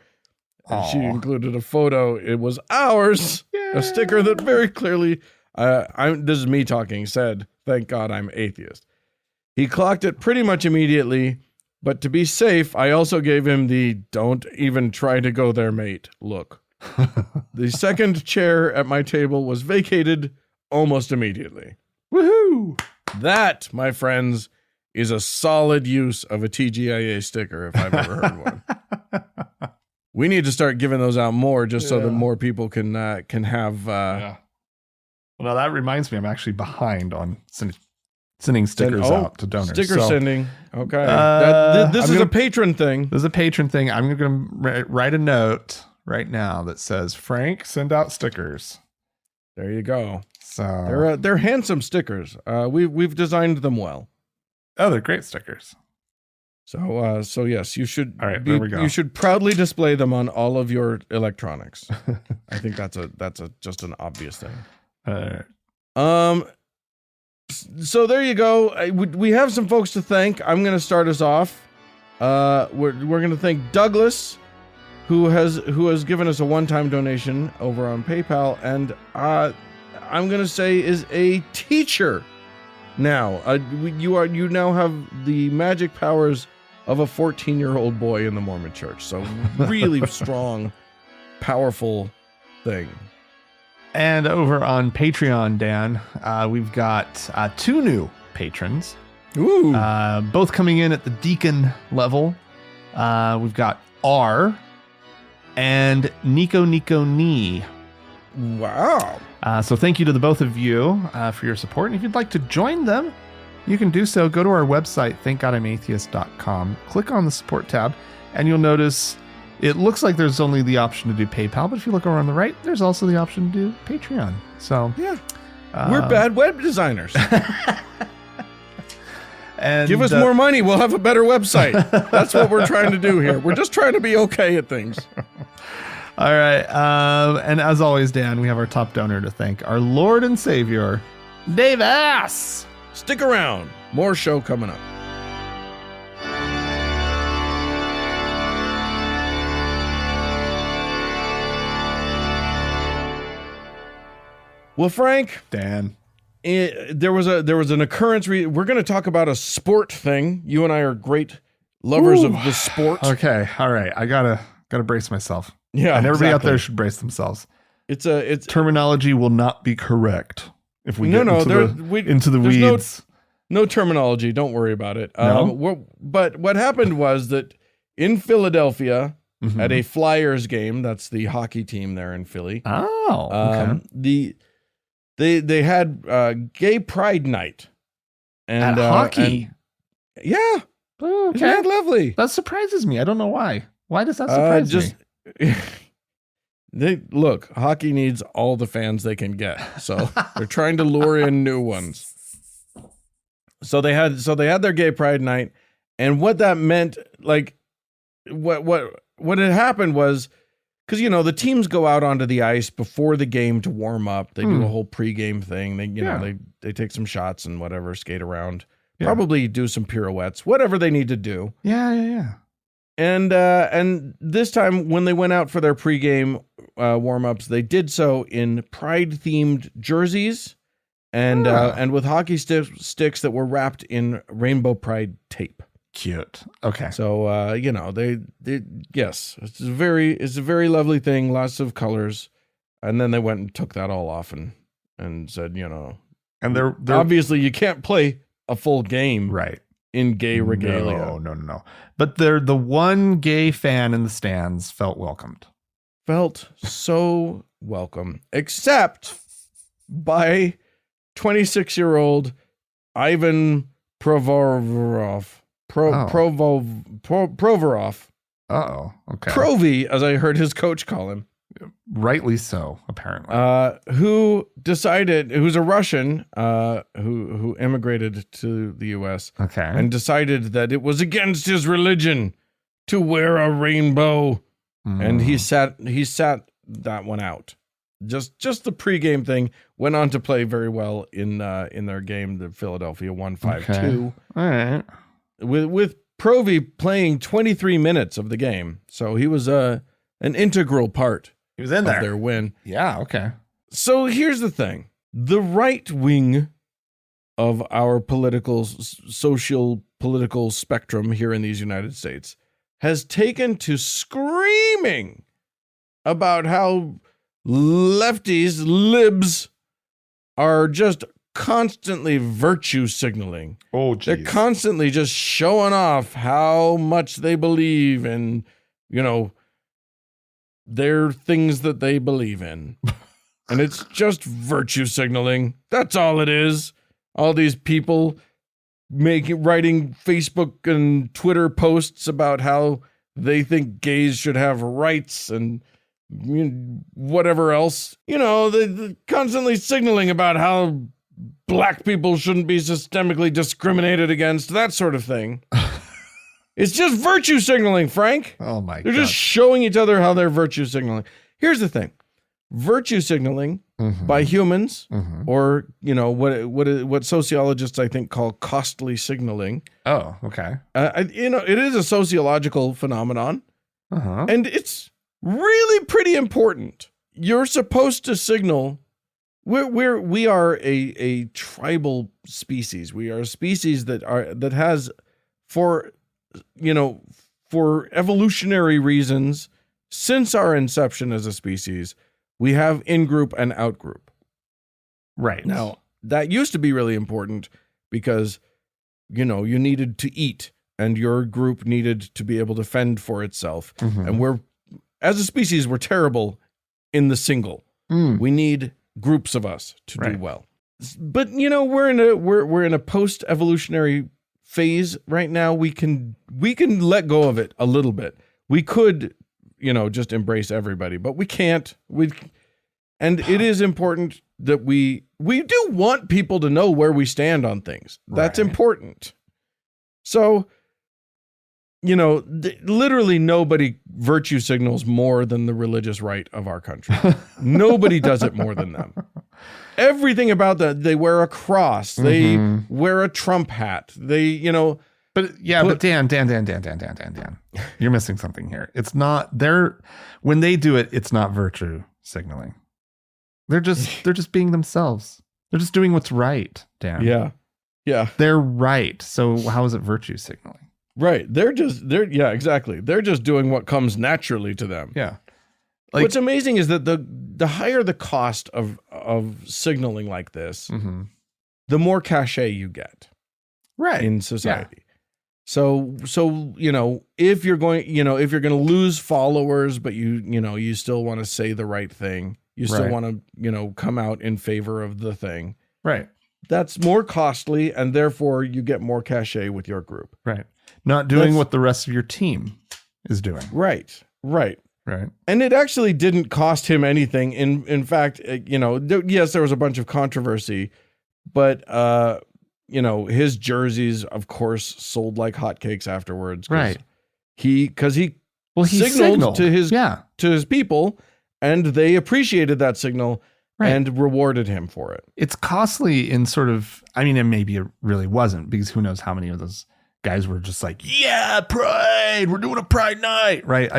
And she included a photo. It was ours, a sticker that very clearly, this is me talking, said, "Thank God I'm atheist." He clocked it pretty much immediately. But to be safe, I also gave him the "don't even try to go there, mate" look. The second chair at my table was vacated almost immediately. Woohoo! That, my friends, is a solid use of a TGIA sticker if I've ever heard one. We need to start giving those out more just so that more people can have... Well, now that reminds me, I'm actually behind on sending stickers out to donors. Sticker sending. Okay. This is a patron thing. This is a patron thing. I'm going to write a note right now that says, "Frank, send out stickers." There you go. So they're handsome stickers. We've designed them well. Oh, they're great stickers. So yes, you should. All right, there we go. You should proudly display them on all of your electronics. I think that's just an obvious thing. All right. So there you go. We have some folks to thank. I'm going to start us off. We're going to thank Douglas, who has given us a one-time donation over on PayPal, and I'm going to say is a teacher now. You now have the magic powers of a 14-year-old boy in the Mormon Church. So really strong, powerful thing. And over on Patreon, Dan, we've got 2 new patrons. Ooh. Both coming in at the deacon level. We've got R and Nico Nee. Wow. So thank you to the both of you for your support. And if you'd like to join them, you can do so. Go to our website, thankgodimatheist.com. Click on the support tab, and you'll notice it looks like there's only the option to do PayPal, but if you look over on the right, there's also the option to do Patreon. So yeah, we're bad web designers. And give us more money, we'll have a better website. That's what we're trying to do here. We're just trying to be okay at things. All right, and as always, Dan, we have our top donor to thank, our Lord and Savior, Dave S. Stick around, more show coming up. Well, Frank, Dan, there was an occurrence. We're going to talk about a sport thing. You and I are great lovers of the sport. Okay, all right. I gotta brace myself. Yeah, and everybody out there should brace themselves. It's terminology will not be correct If we No, get no, into the there's weeds. no terminology. Don't worry about it. No? But what happened was that in Philadelphia, Mhm. at a Flyers game, that's the hockey team there in Philly. Oh, okay. They had Gay Pride Night. And, At hockey? Yeah. Oh, Isn't that lovely? That surprises me. I don't know why. Why does that surprise me? Look, hockey needs all the fans they can get. So they're trying to lure in new ones. So they had their Gay Pride Night, and what that meant, like what had happened was, because the teams go out onto the ice before the game to warm up. They do a whole pregame thing. They take some shots and whatever, skate around, probably do some pirouettes, whatever they need to do. Yeah. And this time when they went out for their pregame warm-ups, they did so in pride-themed jerseys and with hockey sticks that were wrapped in rainbow pride tape. Cute. Okay. So yes, it's a very lovely thing, lots of colors. And then they went and took that all off and said, and they're obviously you can't play a full game right in gay regalia. No. But the one gay fan in the stands felt welcomed. Felt so welcome, except by 26-year-old Ivan Provorov. Provorov. Uh-oh. Okay. Provy, as I heard his coach call him. Rightly so, apparently. Who's a Russian, who immigrated to the U.S. Okay. And decided that it was against his religion to wear a rainbow. And he sat that one out. Just the pregame thing. Went on to play very well in their game. The Philadelphia won 5-2. Okay. All right. With Provy playing 23 minutes of the game, so he was an integral part. He was in there. Of their win. Yeah. Okay. So here's the thing: the right wing of our social political spectrum here in these United States has taken to screaming about how libs, are just constantly virtue signaling. Oh, geez. They're constantly just showing off how much they believe in, their things that they believe in. And it's just virtue signaling. That's all it is. All these people writing Facebook and Twitter posts about how they think gays should have rights and whatever else. They're constantly signaling about how black people shouldn't be systemically discriminated against, that sort of thing. It's just virtue signaling, Frank. Oh my God. They're just showing each other how they're virtue signaling. Here's the thing. Virtue signaling by humans, or what sociologists I think call costly signaling. Oh, okay. It is a sociological phenomenon, and it's really pretty important. You're supposed to signal. We are a tribal species. We are a species that has for evolutionary reasons, since our inception as a species, we have in-group and out-group. Right. Now, that used to be really important because, you needed to eat and your group needed to be able to fend for itself. And as a species, we're terrible in the single. We need groups of us to do well. But, we're in a post-evolutionary phase right now. We can let go of it a little bit. We could just embrace everybody, but we can't. And it is important that we do want people to know where we stand on things. That's important. So, literally nobody virtue signals more than the religious right of our country. Nobody does it more than them. Everything about that, they wear a cross, they wear a Trump hat, But Dan, you're missing something here. It's not when they do it, it's not virtue signaling. They're just being themselves. They're just doing what's right, Dan. Yeah. They're right. So how is it virtue signaling? Right. Exactly. They're just doing what comes naturally to them. Yeah. Like, what's amazing is that the higher the cost of signaling like this, the more cachet you get right in society. So if you're going to lose followers, but you still want to say the right thing, you still want to come out in favor of the thing, right? That's more costly, and therefore you get more cachet with your group. Right. Not doing what the rest of your team is doing. Right. Right. And it actually didn't cost him anything. In fact, yes, there was a bunch of controversy, but his jerseys, of course, sold like hotcakes afterwards. Right. He signaled to his people, and they appreciated that signal and rewarded him for it. It's costly in sort of, I mean, and maybe it really wasn't, because who knows how many of those guys were just like, yeah, pride, we're doing a pride night, right?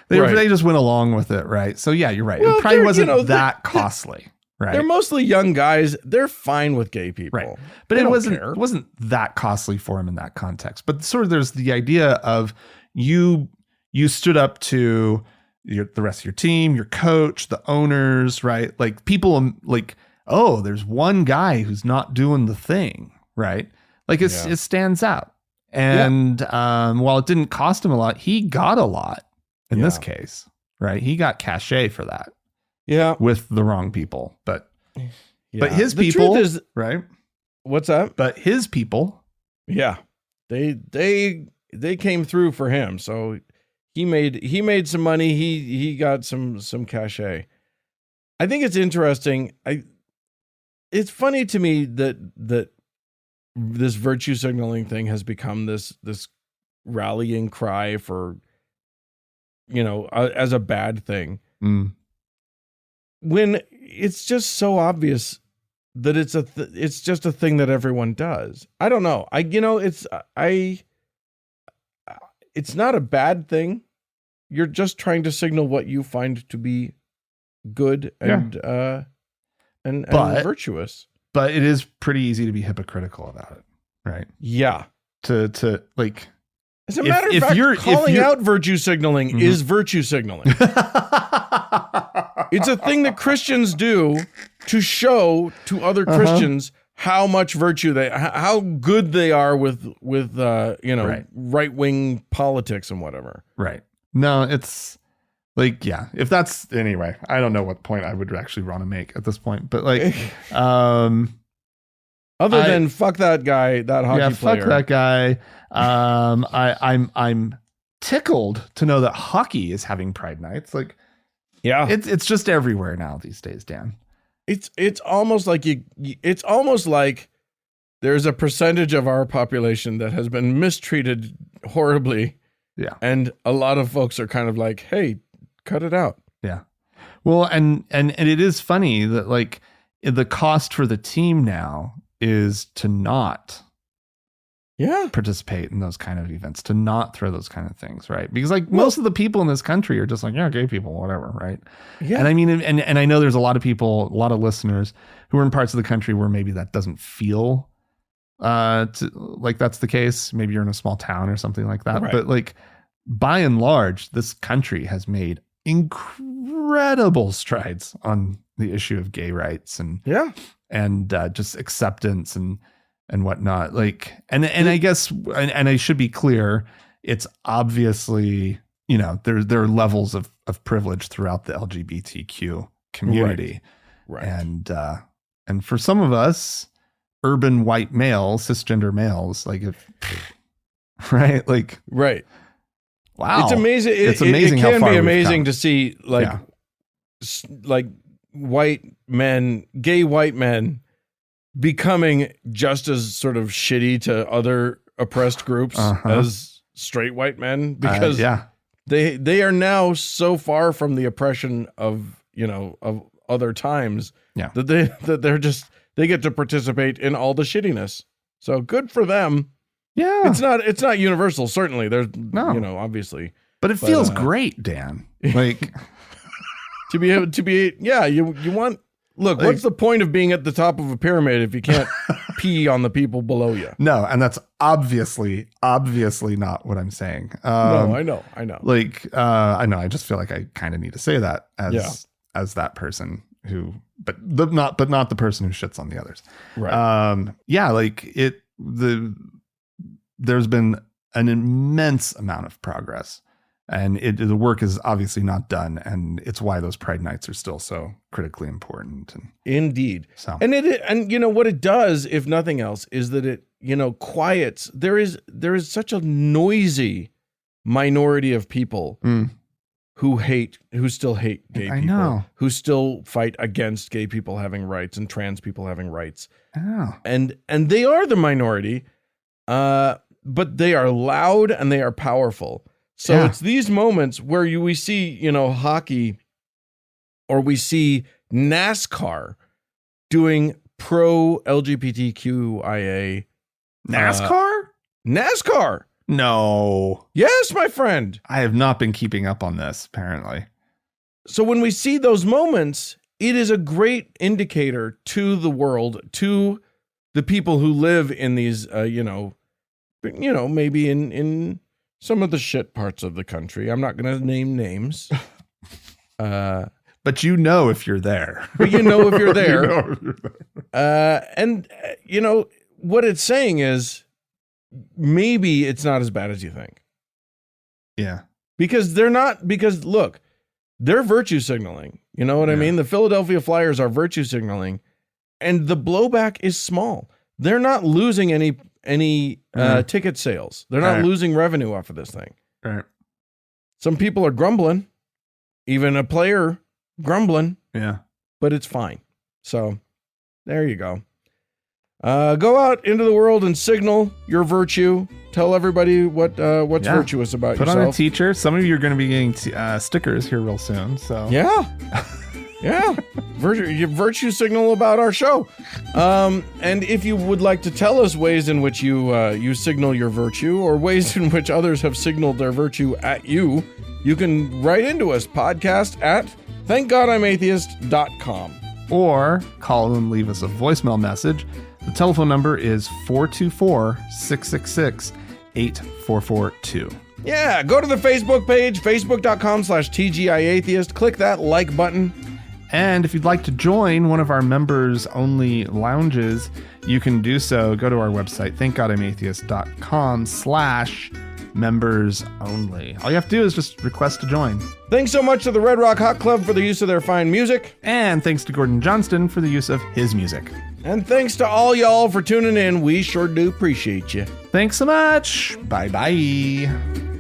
They just went along with it, right? So yeah, you're right. Well, it probably wasn't that costly, right? They're mostly young guys. They're fine with gay people, right? But it wasn't that costly for him in that context. But sort of there's the idea of you stood up to the rest of your team, your coach, the owners, right? Like people like, oh, there's one guy who's not doing the thing, right? Like it stands out. And while it didn't cost him a lot, he got a lot in this case, right? He got cachet for that. Yeah. With the wrong people. But his people, truth is, right? What's that? But his people. Yeah. They came through for him. So he made some money. He got some cachet. I think it's interesting. It's funny to me that this virtue signaling thing has become this rallying cry for, as a bad thing. When it's just so obvious that it's just a thing that everyone does. I don't know. It's not a bad thing. You're just trying to signal what you find to be good and virtuous. But it is pretty easy to be hypocritical about it, right? Yeah. To like, as a matter of fact, calling out virtue signaling is virtue signaling. It's a thing that Christians do to show to other Christians how much virtue how good they are with right-wing politics and whatever. Right. No, it's like, if that's, anyway, I don't know what point I would actually want to make at this point, but like, other than fuck that guy, that hockey player. Fuck that guy. I'm tickled to know that hockey is having Pride Nights. Like, it's just everywhere now these days, Dan. It's almost like it's almost like there's a percentage of our population that has been mistreated horribly. Yeah. And a lot of folks are kind of like, hey, cut it out. Yeah. Well, and it is funny that like the cost for the team now is to not participate in those kind of events, to not throw those kind of things, right? Because like most of the people in this country are just like, gay people, whatever, right? Yeah. And I mean, and I know there's a lot of people, a lot of listeners who are in parts of the country where maybe that doesn't feel like that's the case. Maybe you're in a small town or something like that. Right. But like by and large, this country has made incredible strides on the issue of gay rights and just acceptance and whatnot. Like, and I guess, and I should be clear, it's obviously, there are levels of privilege throughout the LGBTQ community. Right. And for some of us, urban white males, cisgender males, like right. Wow. It's amazing. It's amazing. It can be amazing to see like gay white men becoming just as sort of shitty to other oppressed groups as straight white men, because they are now so far from the oppression of other times that they get to participate in all the shittiness. So good for them. Yeah. It's not universal, certainly. There's obviously. But it feels great, Dan. Like to be able to be you want Look, Like- what's the point of being at the top of a pyramid if you can't pee on the people below you? No, and that's obviously not what I'm saying. No, I know. Like, I know. I just feel like I kind of need to say that as that person who, but not the person who shits on the others. Right. Like there's been an immense amount of progress, and the work is obviously not done, and it's why those Pride Nights are still so critically important. And Indeed. so, And you know what it does, if nothing else, is that it, quiets. There is such a noisy minority of people who still hate gay people. I know. Who still fight against gay people having rights and trans people having rights. I know. And they are the minority, but they are loud and they are powerful. So it's these moments where we see, hockey, or we see NASCAR doing pro LGBTQIA. NASCAR? NASCAR. No. Yes, my friend. I have not been keeping up on this, apparently. So when we see those moments, it is a great indicator to the world, to the people who live in these, maybe in some of the shit parts of the country. I'm not going to name names. But if you're there. But if you're there. And what it's saying is maybe it's not as bad as you think. Yeah. Because look, they're virtue signaling. You know what I mean? The Philadelphia Flyers are virtue signaling, and the blowback is small. They're not losing any ticket sales. They're not losing revenue off of this thing. Right. Some people are grumbling, even a player grumbling. Yeah. But it's fine. So there you go. Go out into the world and signal your virtue. Tell everybody what's virtuous about Put yourself. on a teacher. Some of you are going to be getting stickers here real soon. So Yeah. Virtue signal about our show. And if you would like to tell us ways in which you signal your virtue, or ways in which others have signaled their virtue at you, you can write into us, podcast at thankgodimatheist.com. Or call and leave us a voicemail message. The telephone number is 424-666-8442. Yeah, go to the Facebook page, facebook.com/TGIAtheist. Click that like button. And if you'd like to join one of our members-only lounges, you can do so. Go to our website, thankgodimatheist.com/members only. All you have to do is just request to join. Thanks so much to the Red Rock Hot Club for the use of their fine music. And thanks to Gordon Johnston for the use of his music. And thanks to all y'all for tuning in. We sure do appreciate you. Thanks so much. Bye-bye.